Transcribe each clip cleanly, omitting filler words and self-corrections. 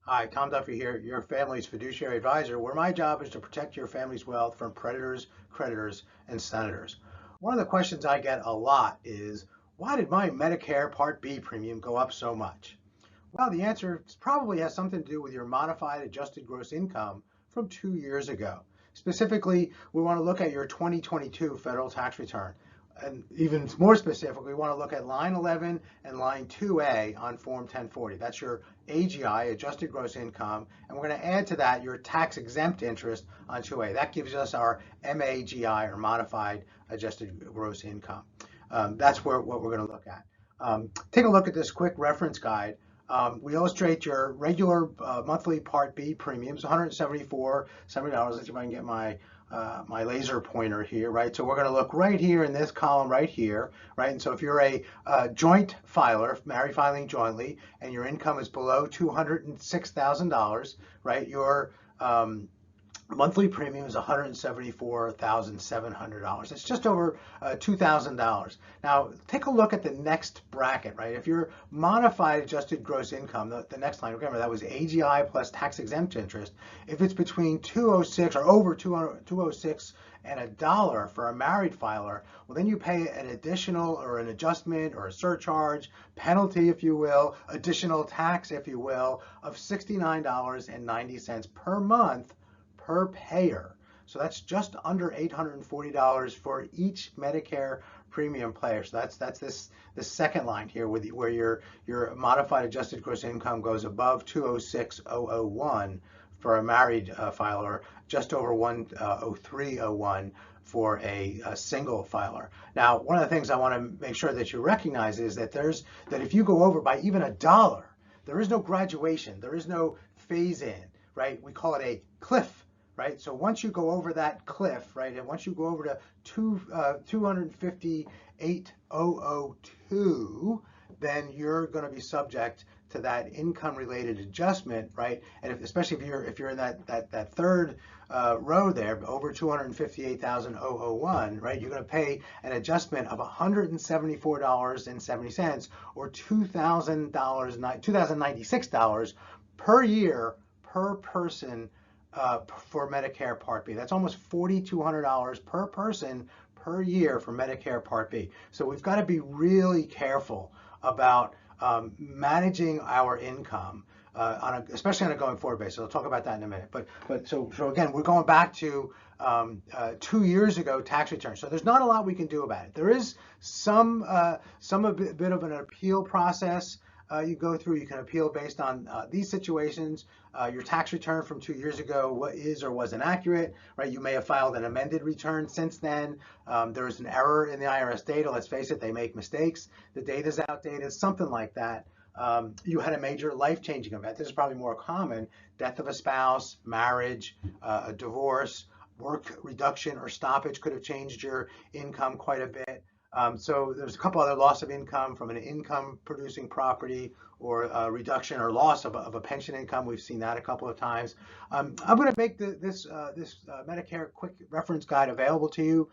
Hi, Tom Duffy here, your family's fiduciary advisor, where my job is to protect your family's wealth from predators, creditors, and senators. One of the questions I get a lot is, why did my Medicare Part B premium go up so much? Well, the answer probably has something to do with your modified adjusted gross income from 2 years ago. Specifically, we want to look at your 2022 federal tax return. And even more specifically, we want to look at line 11 and line 2A on Form 1040. That's your AGI, adjusted gross income, and we're going to add to that your tax exempt interest on 2A. That gives us our MAGI, or modified adjusted gross income. That's what we're going to look at. Take a look at this quick reference guide. We illustrate your regular monthly Part B premiums, $174, $70. Let's see if I can get my laser pointer here, right? So we're going to look right here in this column right here, right? And so if you're a joint filer, married filing jointly, and your income is below $206,000, right? Your monthly premium is $174,700. It's just over $2,000. Now, take a look at the next bracket, right? If your modified adjusted gross income, the next line, remember that was AGI plus tax exempt interest. If it's between 206 or over 206 and $1 for a married filer, well, then you pay an additional or an adjustment or a surcharge, penalty, if you will, additional tax, if you will, of $69.90 per month per payer. So that's just under $840 for each Medicare premium payer. So that's the second line here where your modified adjusted gross income goes above 206,001 for a married filer, just over 103,01 for a single filer. Now, one of the things I want to make sure that you recognize is that if you go over by even $1, there is no graduation, there is no phase in, right? We call it a cliff, right? So once you go over that cliff, right, and once you go over to 258,002, then you're going to be subject to that income-related adjustment, right? And especially if you're in that third row there, over 258,001, right? You're going to pay an adjustment of $174.70 or $2,096 per year per person for Medicare Part B. That's almost $4,200 per person per year for Medicare Part B. So we've got to be really careful about managing our income, especially on a going forward basis. I'll talk about that in a minute. But so again, we're going back to 2 years ago tax returns. So there's not a lot we can do about it. There is some a bit of an appeal process. You go through, you can appeal based on these situations. Your tax return from 2 years ago, what is or wasn't accurate, right? You may have filed an amended return since then. There was an error in the IRS data. Let's face it, they make mistakes. The data's outdated, something like that. You had a major life-changing event. This is probably more common: death of a spouse, marriage, a divorce, work reduction or stoppage could have changed your income quite a bit. So there's a couple other loss of income from an income producing property, or a reduction or loss of a pension income. We've seen that a couple of times. I'm going to make this Medicare quick reference guide available to you.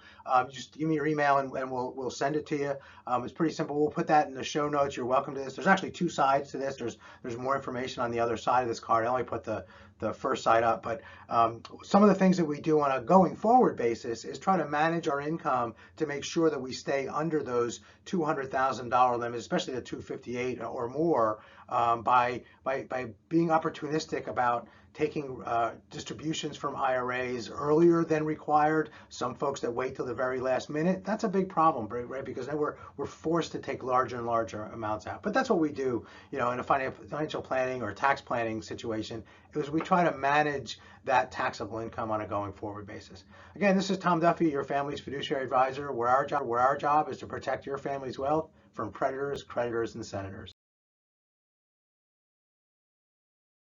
Just give me your email and we'll send it to you. It's pretty simple. We'll put that in the show notes. You're welcome to this. There's actually two sides to this. There's more information on the other side of this card. I only put the first side up, but some of the things that we do on a going forward basis is try to manage our income to make sure that we stay under those $200,000 limits, especially the 258 or more, by being opportunistic about taking distributions from IRAs earlier than required. Some folks that wait till the very last minute, that's a big problem, right? Because then we're forced to take larger and larger amounts out. But that's what we do, in a financial planning or tax planning situation, is we try to manage that taxable income on a going forward basis. Again, this is Tom Duffy, your family's fiduciary advisor, where our job is to protect your family's wealth from predators, creditors, and senators.